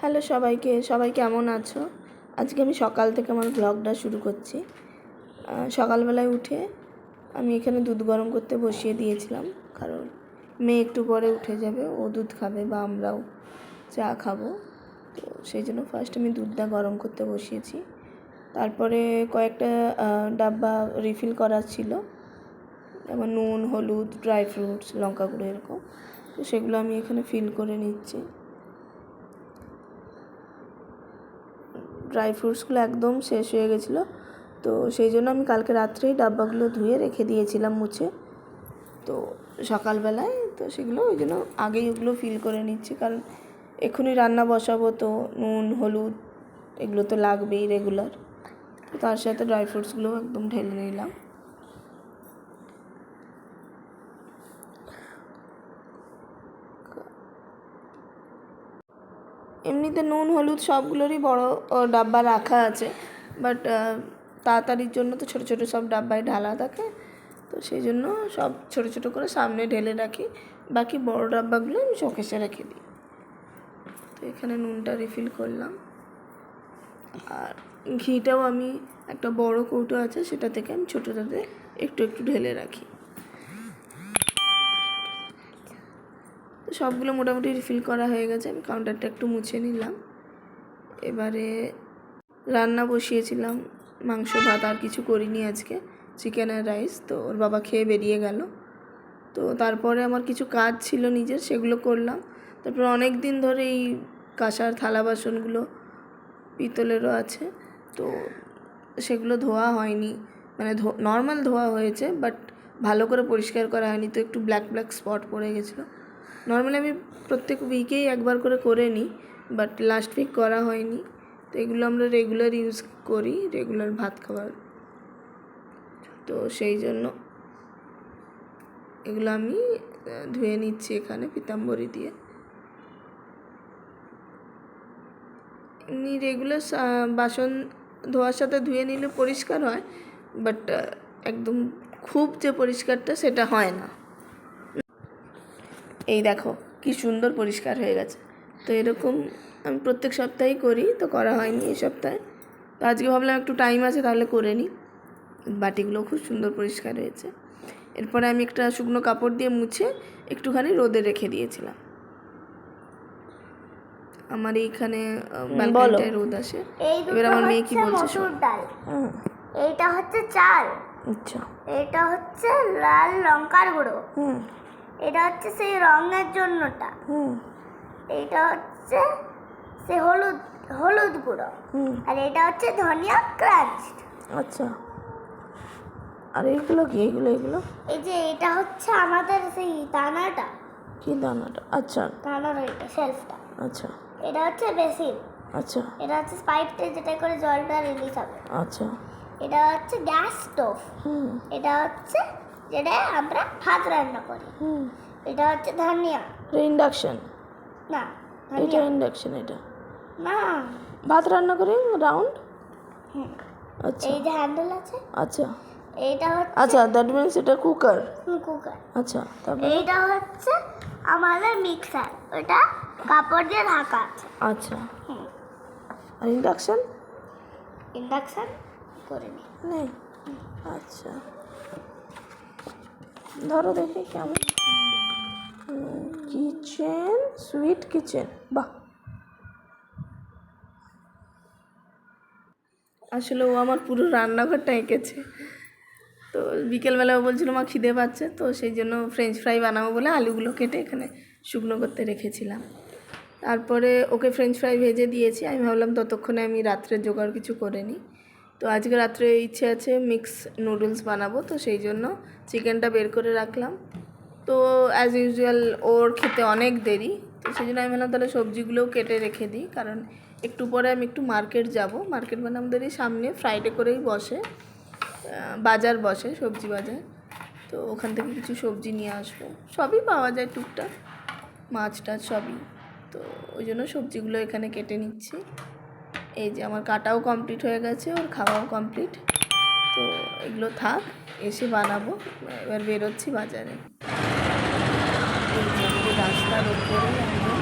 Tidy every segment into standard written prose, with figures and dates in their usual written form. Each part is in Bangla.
হ্যালো সবাইকে, সবাই কেমন আছো? আজকে আমি সকাল থেকে আমার ব্লগটা শুরু করছি। সকালবেলায় উঠে আমি এখানে দুধ গরম করতে বসিয়ে দিয়েছিলাম, কারণ মেয়ে একটু পরে উঠে যাবে, ও দুধ খাবে বা আমরাও চা খাবো। তো সেই জন্য ফার্স্ট আমি দুধটা গরম করতে বসিয়েছি। তারপরে কয়েকটা ডাব্বা রিফিল করার ছিল, যেমন নুন, হলুদ, ড্রাই ফ্রুটস, লঙ্কা গুঁড়ো এরকম। তো সেগুলো আমি এখানে ফিল করে নিচ্ছি। ড্রাই ফ্রুটসগুলো একদম শেষ হয়ে গেছিলো, তো সেই জন্য আমি কালকে রাত্রেই ডাব্বাগুলো ধুয়ে রেখে দিয়েছিলাম মুছে। তো সকালবেলায় তো সেগুলো ওই জন্য আগেই ওগুলো ফিল করে নিচ্ছি, কারণ এক্ষুনি রান্না বসাবো, তো নুন, হলুদ এগুলো তো লাগবেই রেগুলার। তো তার সাথে ড্রাই ফ্রুটসগুলোও একদম ঢেলে নিলাম। এমনিতে নুন, হলুদ সবগুলোরই বড় ডাব্বা রাখা আছে, বাট তাড়াতাড়ির জন্য তো ছোটো ছোটো সব ডাব্বায় ঢালা থাকে, তো সেই জন্য সব ছোটো ছোটো করে সামনে ঢেলে রাখি। বাকি বড় ডাব্বাগুলো আমি শোকেসে রেখে দিই। তো এখানে নুনটা রিফিল করলাম, আর ঘিটাও আমি একটা বড় কৌটো আছে, সেটা থেকে আমি ছোটোটাতে একটু একটু ঢেলে রাখি। সবগুলো মোটামুটি রিফিল করা হয়ে গেছে। আমি কাউন্টারটা একটু মুছে নিলাম। এবারে রান্না বসিয়েছিলাম, মাংস ভাত, আর কিছু করিনি আজকে, চিকেন আর রাইস। তো ওর বাবা খেয়ে বেরিয়ে গেল। তো তারপরে আমার কিছু কাজ ছিল নিজের, সেগুলো করলাম। তারপর অনেক দিন ধরে এই কাঁসার থালা বাসনগুলো পিতলেরও আছে, তো সেগুলো ধোয়া হয়নি, মানে নর্মাল ধোয়া হয়েছে, বাট ভালো করে পরিষ্কার করা হয়নি, তো একটু ব্ল্যাক ব্ল্যাক স্পট পড়ে গেছিলো। নর্মালি আমি প্রত্যেক উইকেই একবার করে নিই, বাট লাস্ট উইক করা হয়নি। তো এগুলো আমরা রেগুলার ইউজ করি, রেগুলার ভাত খাবার, তো সেই জন্য এগুলো আমি ধুয়ে নিচ্ছি এখানে পিতাম্বরী দিয়ে। এমনি রেগুলার বাসন ধোয়ার সাথে ধুয়ে নিলে পরিষ্কার হয়, বাট একদম খুব যে পরিষ্কারটা সেটা হয় না। এই দেখো কি সুন্দর পরিষ্কার হয়ে গেছে। তো এরকম আমি প্রত্যেক সপ্তাহেই করি, তো করা হয়নি এই সপ্তাহে। তো আজকে ভাবলাম একটু টাইম আছে তাহলে করে নিই। বাটিগুলো খুব সুন্দর পরিষ্কার হয়েছে। এরপরে আমি একটা শুকনো কাপড় দিয়ে মুছে একটুখানি রোদে রেখে দিয়েছিলাম। আমার এইখানে ব্যালকনিটায় রোদ আসে। এবার আমার মেয়ে কি বলছে শোনো। এইটা হচ্ছে চাল, আচ্ছা, এটা হচ্ছে লাল লঙ্কার গুঁড়ো, এটা হচ্ছে সেই রঙের জন্যটা, এইটা হচ্ছে সেই হলুদ গুঁড়ো, আর এটা হচ্ছে ধনিয়া ক্রাঞ্চ। আচ্ছা, আর এইগুলো কি? এগুলো এই যে এটা হচ্ছে আমাদের সেই দানাটা। কি দানাটা? আচ্ছা, দানার এটা শেলফটা। আচ্ছা, এটা হচ্ছে বেসিন। আচ্ছা, এটা হচ্ছে পাইপটা যেটা করে জলটা রিলিজ হবে। আচ্ছা, এটা হচ্ছে গ্যাস স্টোভ। এটা হচ্ছে যেটা আমরা ভাত রান্না করি। এটা হচ্ছে ধনিয়া। ইন্ডাকশন? না, এটা ইন্ডাকশন, এটা না, ভাত রান্না করি রাউন্ড। আচ্ছা, এই যে হ্যান্ডেল আছে। আচ্ছা, এইটা হচ্ছে, আচ্ছা, দ্যাট মিনস এটা কুকার। কুকার। আচ্ছা, তারপর এইটা হচ্ছে আমাদের মিক্সার, ওটা কাপড় দিয়ে ঢাকা আছে। আচ্ছা, আর ইন্ডাকশন করিনি। নেই? আচ্ছা, ধরো দেখি কেমন। কিচেন, সুইট কিচেন, বাহ। আসলে ও আমার পুরো রান্নাঘরটা এঁকেছে। তো বিকেলবেলা ও বলছিল মা খিদে পাচ্ছে, তো সেই জন্য ফ্রেঞ্চ ফ্রাই বানাবো বলে আলুগুলো কেটে এখানে শুকনো করতে রেখেছিলাম। তারপরে ওকে ফ্রেঞ্চ ফ্রাই ভেজে দিয়েছি। আমি ভাবলাম ততক্ষণে আমি রাত্রে জোগাড় কিছু করে নিই। তো আজকে রাত্রে ইচ্ছে আছে মিক্স নুডলস বানাবো, তো সেই জন্য চিকেনটা বের করে রাখলাম। তো অ্যাজ ইউজুয়াল ওর খেতে অনেক দেরি, তো সেই জন্য আমি ভাবলাম তাহলে সবজিগুলোও কেটে রেখে দিই, কারণ একটু পরে আমি একটু মার্কেট যাব। মার্কেট মানে আমাদের এই সামনে ফ্রাইডে করেই বসে, বাজার বসে, সবজি বাজার। তো ওখান থেকে কিছু সবজি নিয়ে আসবো, সবই পাওয়া যায় টুকটাক, মাছ টাছ সবই। তো ওই জন্য সবজিগুলো এখানে কেটে নিচ্ছি। এই যে আমার কাটাও কমপ্লিট হয়ে গেছে, ওর খাওয়াও কমপ্লিট। তো এগুলো থাক, এসে বানাবো। এবার বেরোচ্ছি বাজারে। এই যে রাস্তার ওপরে একদম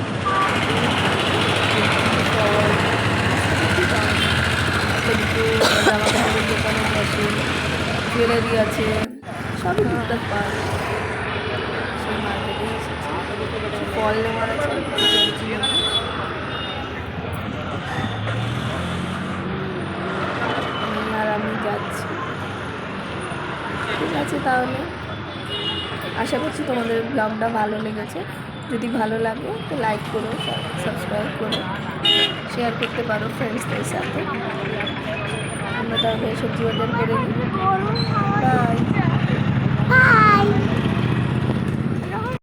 আছে, জুয়েলারি আছে, সবই টুকটাক পাওয়া যায়। সেই মার্কেটে এসেছি, ফল নেওয়ার আছে, আর আমি যাচ্ছি। ঠিক আছে, তাহলে আশা করছি তোমাদের ব্লগটা ভালো লেগেছে। যদি ভালো লাগে তো লাইক করো, সাবস্ক্রাইব করো, শেয়ার করতে পারো ফ্রেন্ডসদের সাথে। আমরা তাহলে সবজি বাজার করে নিই। বাই। বাই।